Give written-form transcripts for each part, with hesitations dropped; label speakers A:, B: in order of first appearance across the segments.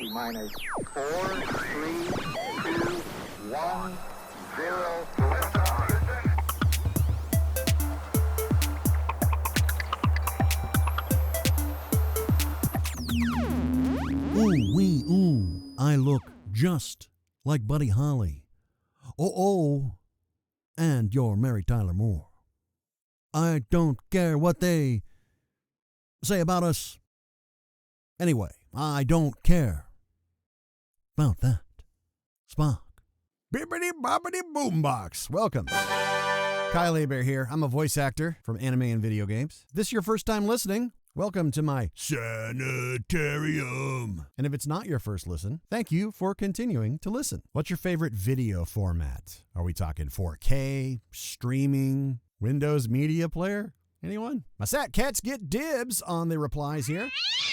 A: T-minus 4, 3, 2, 1, 0.
B: Ooh, wee, ooh, I look just like Buddy Holly. Oh, and you're Mary Tyler Moore. I don't care what they say about us. Anyway, I don't care about that. Spock. Bibbidi Bobbidi Boom Box. Welcome. Kyle Hebert here. I'm a voice actor from anime and video games. If this is your first time listening, welcome to my sanitarium. And if it's not your first listen, thank you for continuing to listen. What's your favorite video format? Are we talking 4K, streaming, Windows Media Player? Anyone? My Sat Cats get dibs on the replies here.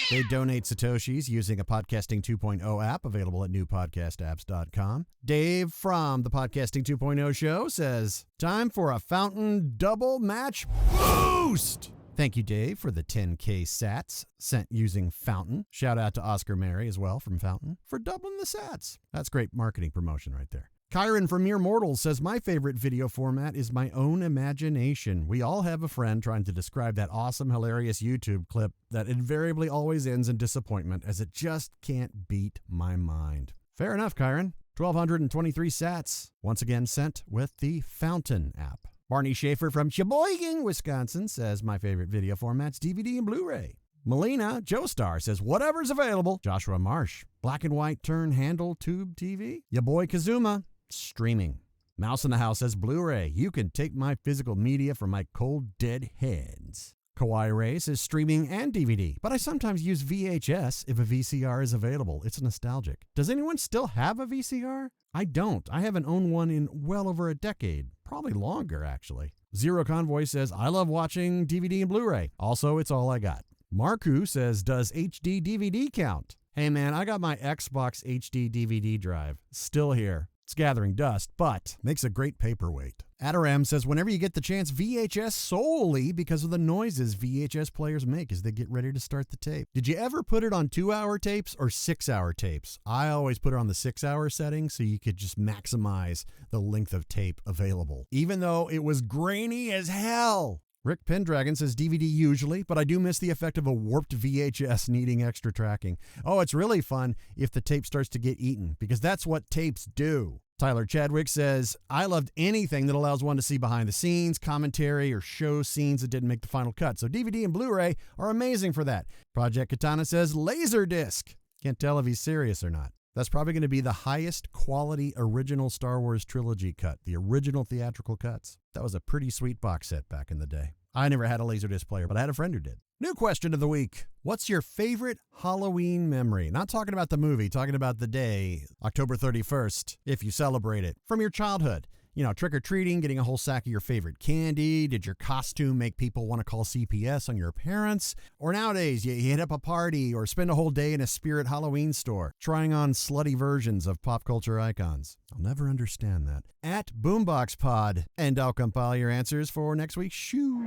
B: They donate satoshis using a Podcasting 2.0 app available at newpodcastapps.com. Dave from the Podcasting 2.0 show says, time for a Fountain double match boost. Thank you, Dave, for the 10K sats sent using Fountain. Shout out to Oscar Mary as well from Fountain for doubling the sats. That's great marketing promotion right there. Kyron from Mere Mortals says, my favorite video format is my own imagination. We all have a friend trying to describe that awesome, hilarious YouTube clip that invariably always ends in disappointment as it just can't beat my mind. Fair enough, Kyron. 1,223 sats, once again sent with the Fountain app. Barney Schaefer from Sheboygan, Wisconsin says, my favorite video format's DVD and Blu-ray. Melina Joestar says, whatever's available. Joshua Marsh, black and white turn handle tube TV. Ya boy Kazuma, streaming. Mouse in the House says, Blu-ray. You can take my physical media from my cold dead hands. Kawhi Ray says, streaming and DVD, but I sometimes use VHS if a VCR is available. It's nostalgic. Does anyone still have a VCR? I don't. I haven't owned one in well over a decade. Probably longer, actually. Zero Convoy says, I love watching DVD and Blu-ray. Also, it's all I got. Marku says, does HD DVD count? Hey man, I got my Xbox HD DVD drive. Still here. It's gathering dust, but makes a great paperweight. Adaram says, whenever you get the chance, VHS solely because of the noises VHS players make as they get ready to start the tape. Did you ever put it on 2-hour tapes or 6-hour tapes? I always put it on the 6-hour setting so you could just maximize the length of tape available, even though it was grainy as hell. Rick Pendragon says DVD usually, but I do miss the effect of a warped VHS needing extra tracking. Oh, it's really fun if the tape starts to get eaten, because that's what tapes do. Tyler Chadwick says, I loved anything that allows one to see behind the scenes, commentary, or show scenes that didn't make the final cut. So DVD and Blu-ray are amazing for that. Project Katana says, Laserdisc. Can't tell if he's serious or not. That's probably going to be the highest quality original Star Wars trilogy cut, the original theatrical cuts. That was a pretty sweet box set back in the day. I never had a Laserdisc player, but I had a friend who did. New question of the week. What's your favorite Halloween memory? Not talking about the movie, talking about the day, October 31st, if you celebrate it, from your childhood. You know, trick-or-treating, getting a whole sack of your favorite candy. Did your costume make people want to call CPS on your parents? Or nowadays, you hit up a party or spend a whole day in a Spirit Halloween store, trying on slutty versions of pop culture icons. I'll never understand that. At Boombox Pod, and I'll compile your answers for next week's shoe.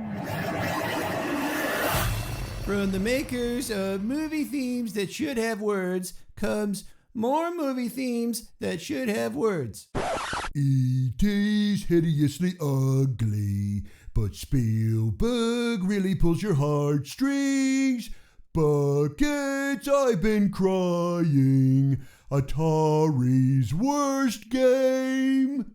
B: From the makers of movie themes that should have words comes more movie themes that should have words.
C: It is hideously ugly, but Spielberg really pulls your heartstrings. Buckets, I've been crying. Atari's worst game.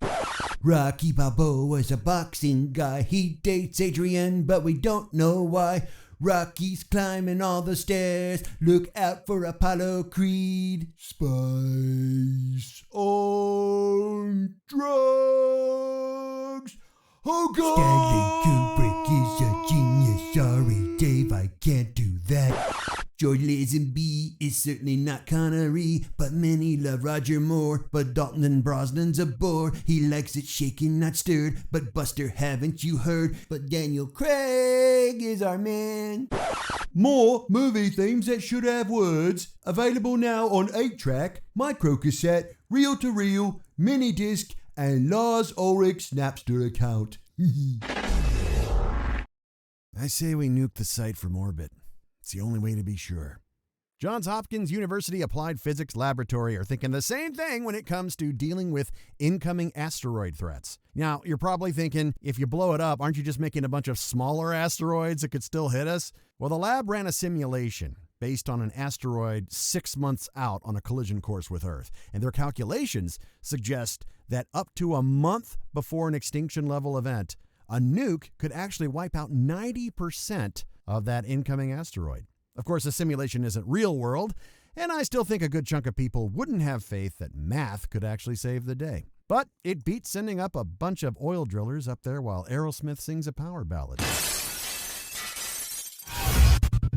C: Rocky Balboa's a boxing guy. He dates Adrian, but we don't know why. Rocky's climbing all the stairs. Look out for Apollo Creed. Spice on drugs. Oh God! Stanley Kubrick is a genius. Sorry, Dave, I can't do that. George Lazenby is certainly not Connery, but many love Roger Moore. But Dalton and Brosnan's a bore. He likes it shaken, not stirred. But Buster, haven't you heard? But Daniel Craig is our man. More movie themes that should have words. Available now on 8-track, microcassette, reel-to-reel, mini-disc, and Lars Ulrich's Napster account.
B: I say we nuke the site from orbit. It's the only way to be sure. Johns Hopkins University Applied Physics Laboratory are thinking the same thing when it comes to dealing with incoming asteroid threats. Now, you're probably thinking, if you blow it up, aren't you just making a bunch of smaller asteroids that could still hit us? Well, the lab ran a simulation based on an asteroid 6 months out on a collision course with Earth, and their calculations suggest that up to a month before an extinction level event, a nuke could actually wipe out 90% of that incoming asteroid. Of course, the simulation isn't real world, and I still think a good chunk of people wouldn't have faith that math could actually save the day. But it beats sending up a bunch of oil drillers up there while Aerosmith sings a power ballad.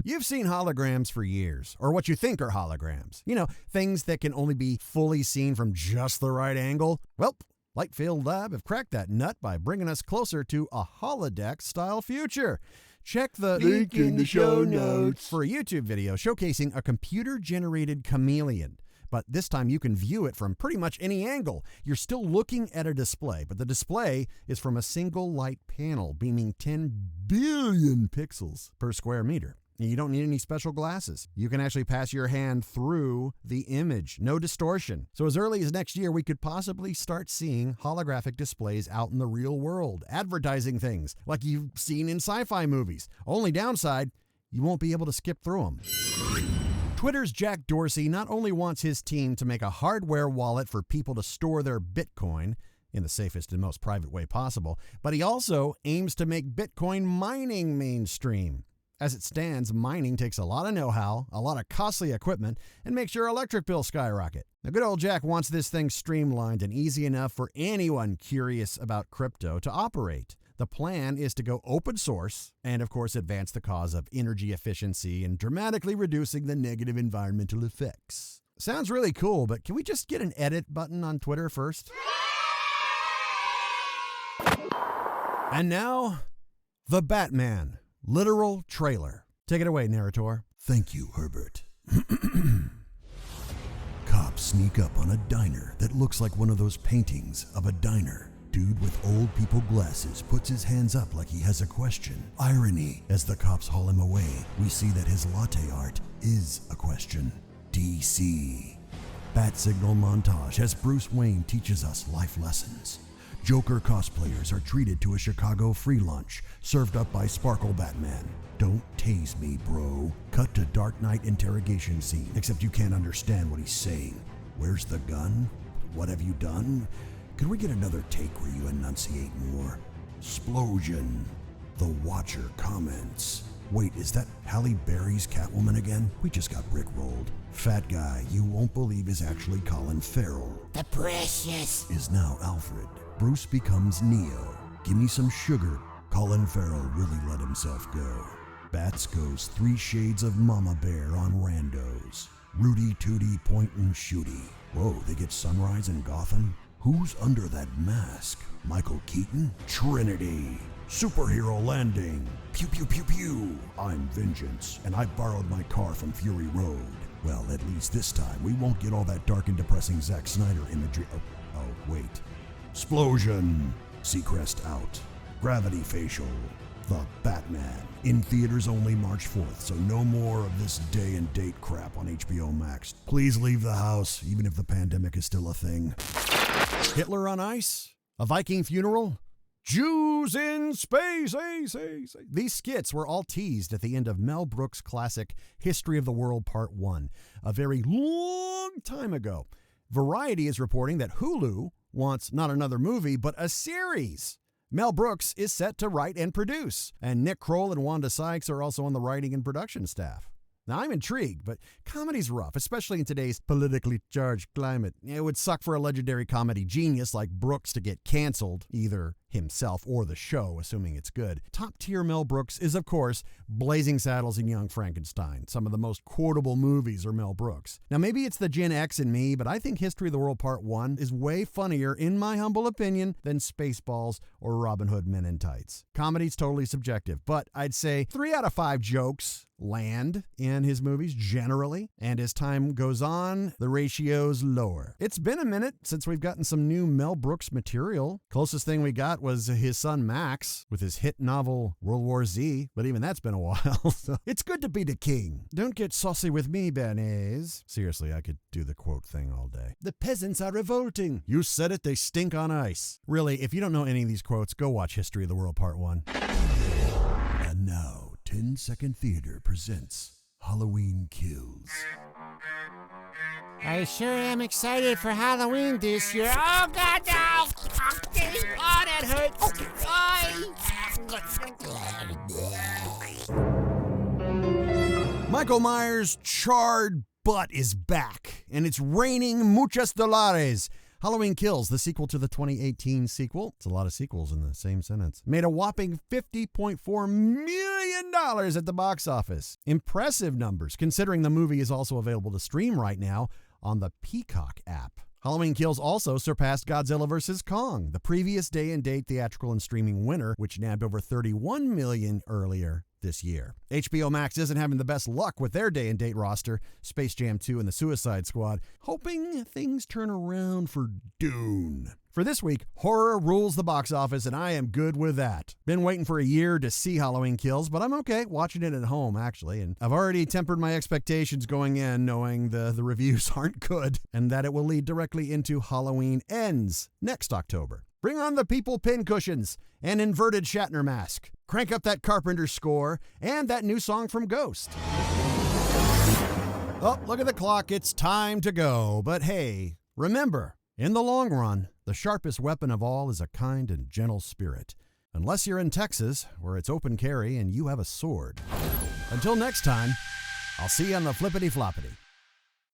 B: You've seen holograms for years, or what you think are holograms. You know, things that can only be fully seen from just the right angle. Well, Lightfield Lab have cracked that nut by bringing us closer to a holodeck-style future. Check the
C: link in the show notes
B: for a YouTube video showcasing a computer-generated chameleon. But this time you can view it from pretty much any angle. You're still looking at a display, but the display is from a single light panel beaming 10 billion pixels per square meter. You don't need any special glasses. You can actually pass your hand through the image. No distortion. So as early as next year, we could possibly start seeing holographic displays out in the real world, advertising things like you've seen in sci-fi movies. Only downside, you won't be able to skip through them. Twitter's Jack Dorsey not only wants his team to make a hardware wallet for people to store their Bitcoin in the safest and most private way possible, but he also aims to make Bitcoin mining mainstream. As it stands, mining takes a lot of know-how, a lot of costly equipment, and makes your electric bill skyrocket. Now, good old Jack wants this thing streamlined and easy enough for anyone curious about crypto to operate. The plan is to go open source and, of course, advance the cause of energy efficiency and dramatically reducing the negative environmental effects. Sounds really cool, but can we just get an edit button on Twitter first? And now, the Batman literal trailer. Take it away, narrator.
C: Thank you, Hebert. Cops sneak up on a diner that looks like one of those paintings of a diner. Dude with old people glasses puts his hands up like he has a question. Irony, as the cops haul him away, we see that his latte art is a question. DC. Bat signal montage as Bruce Wayne teaches us life lessons. Joker cosplayers are treated to a Chicago free lunch, served up by Sparkle Batman. Don't tase me, bro. Cut to Dark Knight interrogation scene, except you can't understand what he's saying. Where's the gun? What have you done? Could we get another take where you enunciate more? Splosion. The Watcher comments. Wait, is that Halle Berry's Catwoman again? We just got brickrolled. Fat guy you won't believe is actually Colin Farrell.
D: The Precious
C: Is now Alfred. Bruce becomes Neo. Give me some sugar. Colin Farrell really let himself go. Bats goes 3 shades of Mama Bear on randos. Rudy Tooty point and shooty. Whoa, they get sunrise in Gotham? Who's under that mask? Michael Keaton? Trinity. Superhero landing. Pew pew pew pew. I'm Vengeance, and I borrowed my car from Fury Road. Well, at least this time we won't get all that dark and depressing Zack Snyder imagery. Oh, wait. Splosion. Seacrest out. Gravity facial. The Batman. In theaters only March 4th, so no more of this day and date crap on HBO Max. Please leave the house, even if the pandemic is still a thing.
B: Hitler on ice? A Viking funeral? Jews in space! These skits were all teased at the end of Mel Brooks' classic History of the World Part 1, a very long time ago. Variety is reporting that Hulu wants not another movie, but a series. Mel Brooks is set to write and produce, and Nick Kroll and Wanda Sykes are also on the writing and production staff. Now, I'm intrigued, but comedy's rough, especially in today's politically charged climate. It would suck for a legendary comedy genius like Brooks to get canceled, either himself or the show, assuming it's good. Top-tier Mel Brooks is, of course, Blazing Saddles and Young Frankenstein. Some of the most quotable movies are Mel Brooks. Now, maybe it's the Gen X in me, but I think History of the World Part 1 is way funnier, in my humble opinion, than Spaceballs or Robin Hood Men in Tights. Comedy's totally subjective, but I'd say 3 out of 5 jokes land in his movies generally, and as time goes on, the ratio's lower. It's been a minute since we've gotten some new Mel Brooks material. Closest thing we got that was his son Max with his hit novel World War Z, but even that's been a while. So it's good to be the king. Don't get saucy with me, Bernays. Seriously, I could do the quote thing all day. The peasants are revolting. You said it, they stink on ice. Really, if you don't know any of these quotes, go watch History of the World Part 1.
C: And now, 10-Second Theater presents Halloween Kills.
D: I sure am excited for Halloween this year. Oh, God, no! Oh, that hurts.
B: Michael Myers' charred butt is back, and it's raining muchos dólares. Halloween Kills, the sequel to the 2018 sequel. It's a lot of sequels in the same sentence. Made a whopping $50.4 million at the box office. Impressive numbers, considering the movie is also available to stream right now on the Peacock app. Halloween Kills also surpassed Godzilla vs. Kong, the previous day-and-date theatrical and streaming winner, which nabbed over $31 million earlier this year. HBO Max isn't having the best luck with their day-and-date roster, Space Jam 2 and the Suicide Squad, hoping things turn around for Dune. For this week, horror rules the box office, and I am good with that. Been waiting for a year to see Halloween Kills, but I'm okay watching it at home, actually, and I've already tempered my expectations going in, knowing the reviews aren't good, and that it will lead directly into Halloween Ends next October. Bring on the people pincushions, an inverted Shatner mask, crank up that Carpenter score, and that new song from Ghost. Oh, look at the clock, it's time to go. But hey, remember, in the long run, the sharpest weapon of all is a kind and gentle spirit. Unless you're in Texas, where it's open carry and you have a sword. Until next time, I'll see you on the flippity-floppity.